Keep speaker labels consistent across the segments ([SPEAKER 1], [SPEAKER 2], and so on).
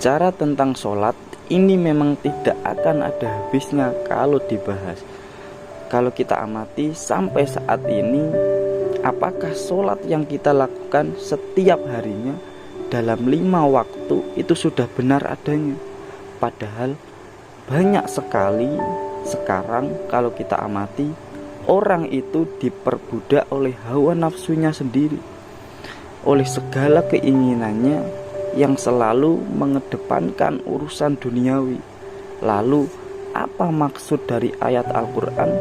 [SPEAKER 1] Bicara tentang sholat, ini memang tidak akan ada habisnya kalau dibahas. Kalau kita amati sampai saat ini, apakah sholat yang kita lakukan setiap harinya dalam 5 waktu itu sudah benar adanya? Padahal banyak sekali sekarang kalau kita amati, orang itu diperbudak oleh hawa nafsunya sendiri, oleh segala keinginannya yang selalu mengedepankan urusan duniawi. Lalu apa maksud dari ayat Al-Quran?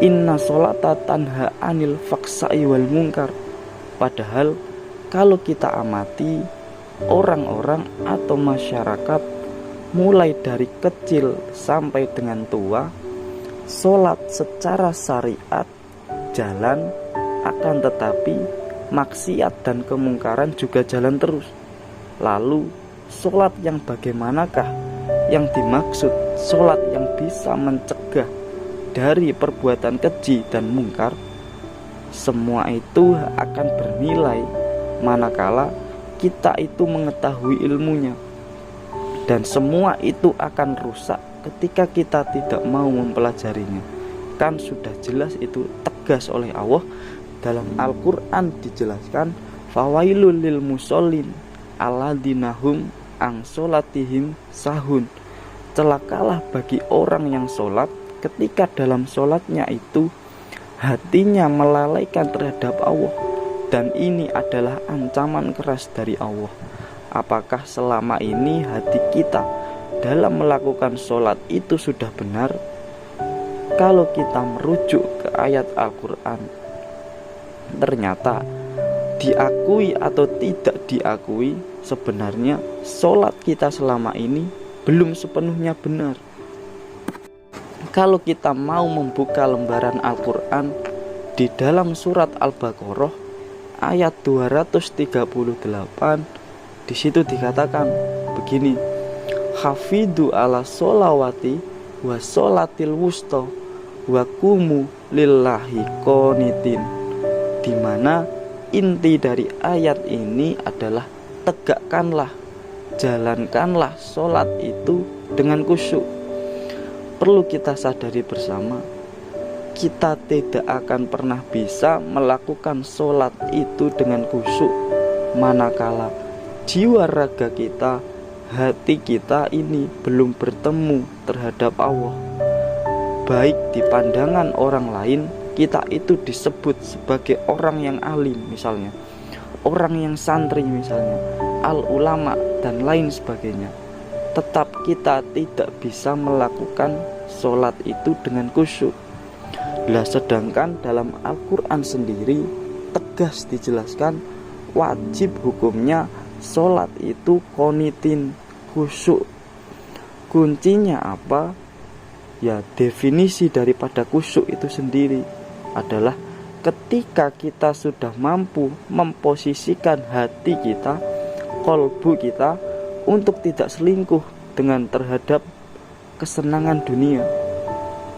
[SPEAKER 1] Inna sholata tanha anil faksai wal munkar. Padahal kalau kita amati, orang-orang atau masyarakat mulai dari kecil sampai dengan tua, sholat secara syariat jalan, akan tetapi maksiat dan kemungkaran juga jalan terus. Lalu sholat yang bagaimanakah yang dimaksud? Sholat yang bisa mencegah dari perbuatan keji dan mungkar. Semua itu akan bernilai manakala kita itu mengetahui ilmunya. Dan semua itu akan rusak ketika kita tidak mau mempelajarinya. Kan sudah jelas itu tegas oleh Allah. Dalam Al-Quran dijelaskan, fawailul lil musallin alladzina hum ang sholatihim sahun. Celakalah bagi orang yang sholat ketika dalam sholatnya itu hatinya melalaikan terhadap Allah. Dan ini adalah ancaman keras dari Allah. Apakah selama ini hati kita dalam melakukan sholat itu sudah benar? Kalau kita merujuk ke ayat Al-Quran, ternyata diakui atau tidak diakui, sebenarnya sholat kita selama ini belum sepenuhnya benar. Kalau kita mau membuka lembaran Al-Quran di dalam surat Al-Baqarah ayat 238, di situ dikatakan begini, hafidu ala sholawati wa sholatil wusta wa kumu lillahi qonitin. Dimana inti dari ayat ini adalah tegakkanlah, jalankanlah sholat itu dengan khusyuk. Perlu kita sadari bersama, kita tidak akan pernah bisa melakukan sholat itu dengan khusyuk manakala jiwa raga kita, hati kita ini belum bertemu terhadap Allah. Baik di pandangan orang lain, kita itu disebut sebagai orang yang alim misalnya, orang yang santri misalnya, al-ulama dan lain sebagainya. Tetap kita tidak bisa melakukan sholat itu dengan khusyuk. Sedangkan dalam Al-Quran sendiri tegas dijelaskan wajib hukumnya sholat itu qonitin, khusyuk. Kuncinya apa? Ya, definisi daripada khusyuk itu sendiri adalah ketika kita sudah mampu memposisikan hati kita, kolbu kita untuk tidak selingkuh dengan terhadap kesenangan dunia.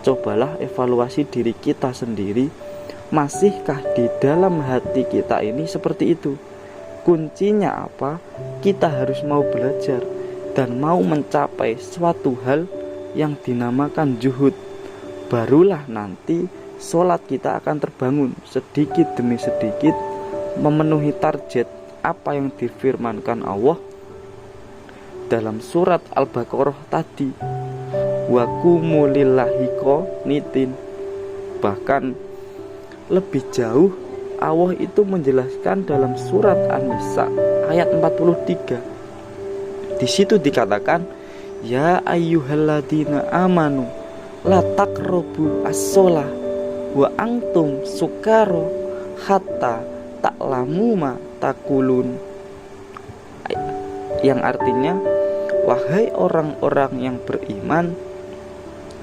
[SPEAKER 1] Cobalah evaluasi diri kita sendiri, masihkah di dalam hati kita ini seperti itu? Kuncinya apa? Kita harus mau belajar dan mau mencapai suatu hal yang dinamakan juhud. Barulah nanti sholat kita akan terbangun sedikit demi sedikit memenuhi target apa yang difirmankan Allah dalam surat Al-Baqarah tadi, wa qumu lillahi qonitin. Bahkan lebih jauh Allah itu menjelaskan dalam surat An-Nisa ayat 43. Di situ dikatakan, ya ayyuhalladzina amanu la taqrabu as-shalah wa antum sukaro hatta ta'lamu ma taqulun. Yang artinya, wahai orang-orang yang beriman,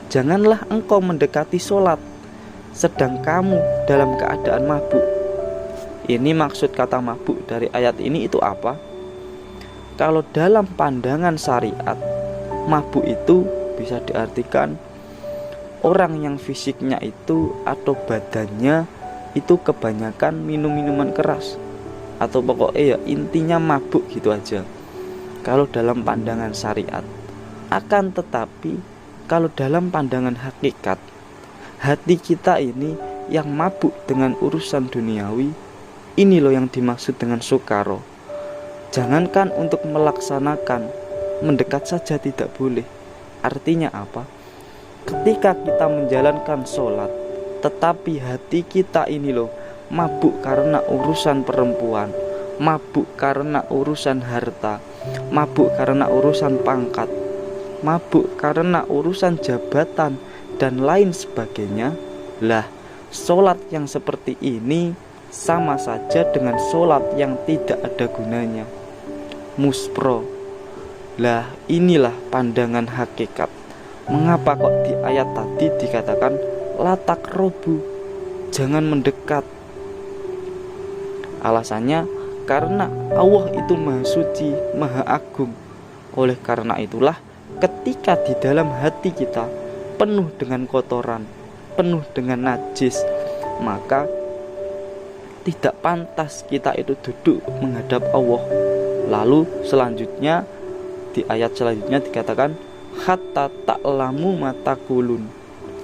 [SPEAKER 1] janganlah engkau mendekati sholat sedang kamu dalam keadaan mabuk. Ini maksud kata mabuk dari ayat ini itu apa? Kalau dalam pandangan syariat, mabuk itu bisa diartikan orang yang fisiknya itu atau badannya itu kebanyakan minum minuman keras, atau pokoknya ya intinya mabuk gitu aja. kalau dalam pandangan syariat. Akan tetapi kalau dalam pandangan hakikat, hati kita ini yang mabuk dengan urusan duniawi, ini loh yang dimaksud dengan sukaro. Jangankan untuk melaksanakan, mendekat saja tidak boleh. Artinya apa? Ketika kita menjalankan sholat, tetapi hati kita ini loh mabuk karena urusan perempuan, mabuk karena urusan harta, mabuk karena urusan pangkat, mabuk karena urusan jabatan dan lain sebagainya. Lah, sholat yang seperti ini sama saja dengan sholat yang tidak ada gunanya, muspro. Lah, inilah pandangan hakikat. Mengapa kok di ayat tadi dikatakan latak robu, jangan mendekat? Alasannya karena Allah itu maha suci, maha agung. Oleh karena itulah, ketika di dalam hati kita penuh dengan kotoran, penuh dengan najis, maka tidak pantas kita itu duduk menghadap Allah. Lalu selanjutnya, di ayat selanjutnya dikatakan hatta ta'lamu ma taqulun,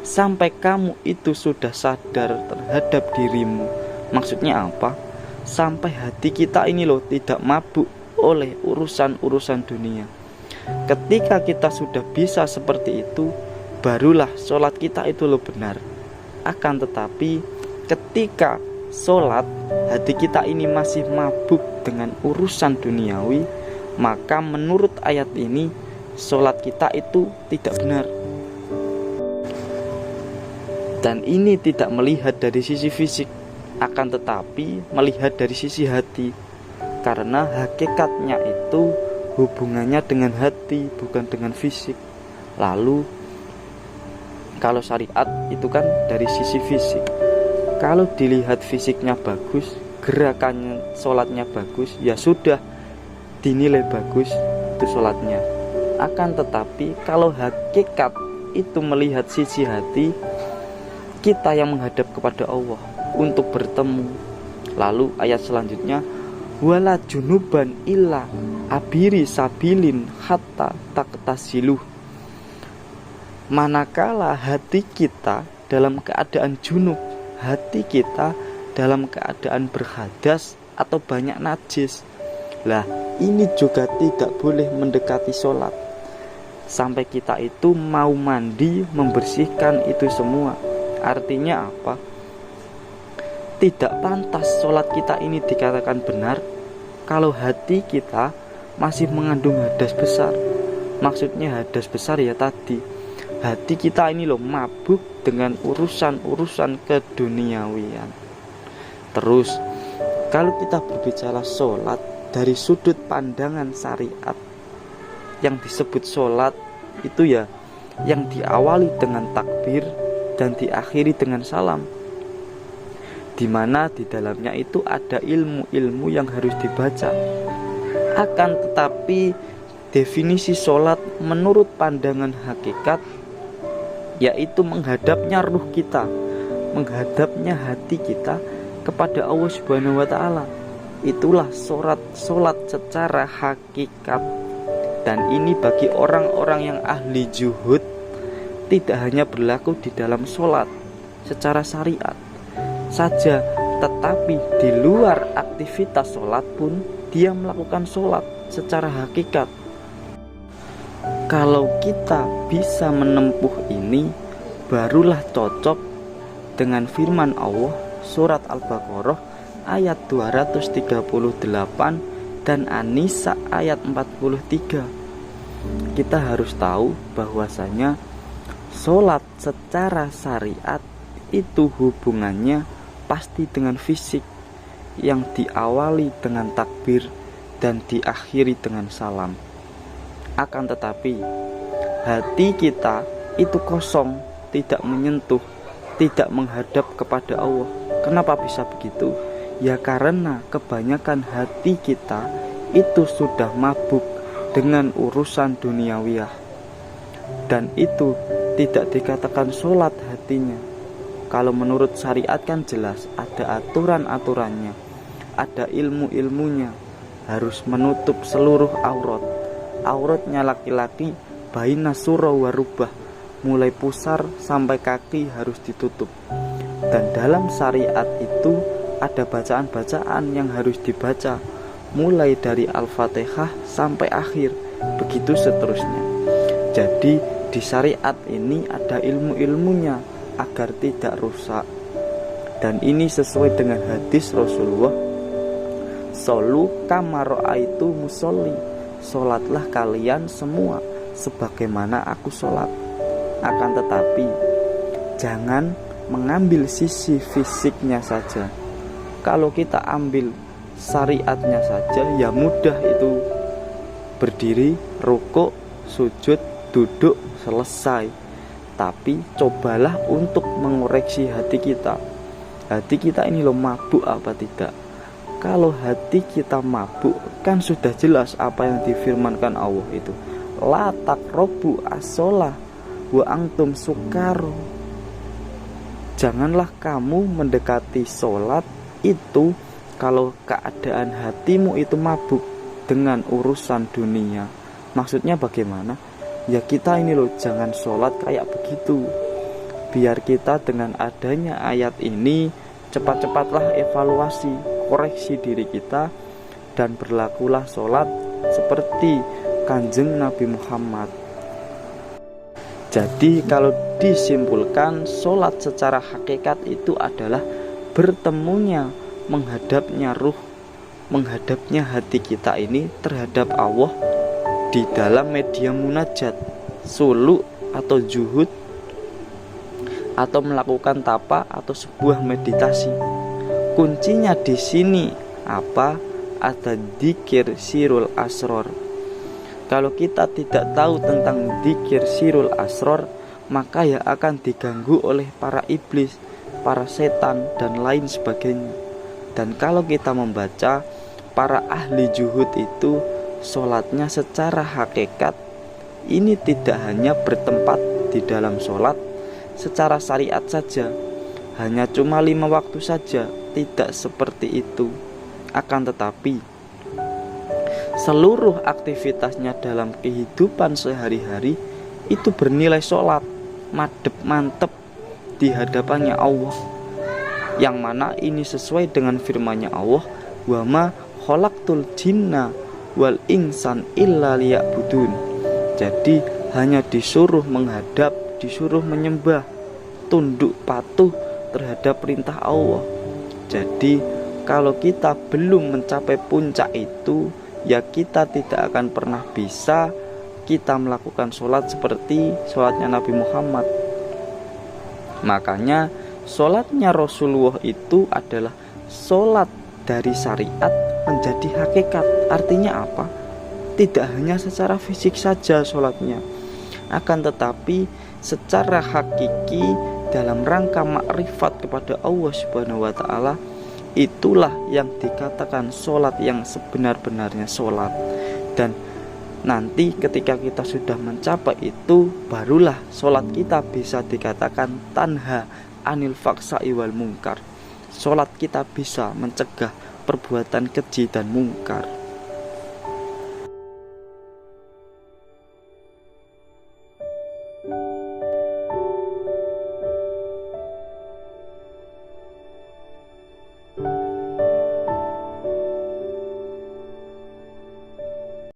[SPEAKER 1] sampai kamu itu sudah sadar terhadap dirimu. Maksudnya apa? Sampai hati kita ini loh tidak mabuk oleh urusan-urusan dunia. Ketika kita sudah bisa seperti itu, barulah sholat kita itu loh benar. Akan tetapi ketika sholat hati kita ini masih mabuk dengan urusan duniawi, maka menurut ayat ini sholat kita itu tidak benar. Dan ini tidak melihat dari sisi fisik, akan tetapi melihat dari sisi hati. Karena hakikatnya itu hubungannya dengan hati, bukan dengan fisik. Lalu kalau syariat itu kan dari sisi fisik. Kalau dilihat fisiknya bagus, gerakannya sholatnya bagus, ya sudah dinilai bagus itu sholatnya. Akan tetapi kalau hakikat itu melihat sisi hati, kita yang menghadap kepada Allah untuk bertemu. Lalu ayat selanjutnya, wala junuban illa abiri sabilin hatta taqtasiluh. Manakala hati kita dalam keadaan junub, hati kita dalam keadaan berhadas atau banyak najis, lah ini juga tidak boleh mendekati sholat sampai kita itu mau mandi membersihkan itu semua. Artinya apa? Tidak pantas sholat kita ini dikatakan benar kalau hati kita masih mengandung hadas besar. Maksudnya hadas besar ya tadi, hati kita ini loh mabuk dengan urusan-urusan keduniawian. Terus kalau kita berbicara sholat dari sudut pandangan syariat, yang disebut sholat itu ya yang diawali dengan takbir dan diakhiri dengan salam, dimana di dalamnya itu ada ilmu-ilmu yang harus dibaca. Akan tetapi definisi sholat menurut pandangan hakikat yaitu menghadapnya ruh kita, menghadapnya hati kita kepada Allah Subhanahu wa Ta'ala. Itulah sholat secara hakikat. Dan ini bagi orang-orang yang ahli zuhud, tidak hanya berlaku di dalam sholat secara syariat saja, tetapi di luar aktivitas sholat pun dia melakukan sholat secara hakikat. Kalau kita bisa menempuh ini, barulah cocok dengan firman Allah surat Al-Baqarah ayat 238 dan An-Nisa ayat 43. Kita harus tahu bahwasanya sholat secara syariat itu hubungannya pasti dengan fisik, yang diawali dengan takbir dan diakhiri dengan salam. Akan tetapi hati kita itu kosong, tidak menyentuh, tidak menghadap kepada Allah. Kenapa bisa begitu? Ya karena kebanyakan hati kita itu sudah mabuk dengan urusan duniawiyah, dan itu tidak dikatakan sholat hatinya. Kalau menurut syariat kan jelas ada aturan-aturannya, ada ilmu-ilmunya, harus menutup seluruh aurat, auratnya laki-laki baina surah warubah, mulai pusar sampai kaki harus ditutup. Dan dalam syariat itu ada bacaan-bacaan yang harus dibaca, mulai dari Al-Fatihah sampai akhir, begitu seterusnya. Jadi di syariat ini ada ilmu-ilmunya agar tidak rusak. Dan ini sesuai dengan hadis Rasulullah, "Sholu kama ra'aitu musolli." Sholatlah kalian semua sebagaimana aku sholat. Akan tetapi jangan mengambil sisi fisiknya saja. Kalau kita ambil syariatnya saja, ya mudah itu, berdiri, rukuk, sujud, duduk, selesai. Tapi cobalah untuk mengoreksi hati kita. Hati kita ini loh mabuk apa tidak? Kalau hati kita mabuk, kan sudah jelas apa yang difirmankan Allah itu, la taqrabu as-shalah wa antum sukaro. Janganlah kamu mendekati sholat itu kalau keadaan hatimu itu mabuk dengan urusan dunia. Maksudnya bagaimana? Ya kita ini loh jangan sholat kayak begitu. Biar kita dengan adanya ayat ini cepat-cepatlah evaluasi, koreksi diri kita, dan berlakulah sholat seperti Kanjeng Nabi Muhammad. Jadi kalau disimpulkan, sholat secara hakikat itu adalah bertemunya, menghadapnya ruh, menghadapnya hati kita ini terhadap Allah di dalam media munajat, suluk atau juhud, atau melakukan tapa atau sebuah meditasi. Kuncinya di sini apa? Ada dzikir sirul asror. Kalau kita tidak tahu tentang dzikir sirul asror, maka ya akan diganggu oleh para iblis, para setan dan lain sebagainya. Dan kalau kita membaca, para ahli juhud itu sholatnya secara hakikat ini tidak hanya bertempat di dalam sholat secara syariat saja, hanya cuma 5 waktu saja, tidak seperti itu. Akan tetapi seluruh aktivitasnya dalam kehidupan sehari-hari itu bernilai sholat, madep mantep di hadapannya Allah, yang mana ini sesuai dengan firman-Nya Allah, wa ma khalaqtul jinna wal insan illa liya'budun. Jadi hanya disuruh menghadap, disuruh menyembah, tunduk patuh terhadap perintah Allah. Jadi kalau kita belum mencapai puncak itu, ya kita tidak akan pernah bisa kita melakukan sholat seperti sholatnya Nabi Muhammad. Makanya sholatnya Rasulullah itu adalah sholat dari syariat menjadi hakikat. Artinya apa? Tidak hanya secara fisik saja sholatnya, akan tetapi secara hakiki dalam rangka makrifat kepada Allah Subhanahu wa ta'ala. Itulah yang dikatakan sholat yang sebenar-benarnya sholat. Dan nanti ketika kita sudah mencapai itu, barulah sholat kita bisa dikatakan tanha anil faksa'i wal mungkar. Sholat kita bisa mencegah perbuatan keji dan mungkar.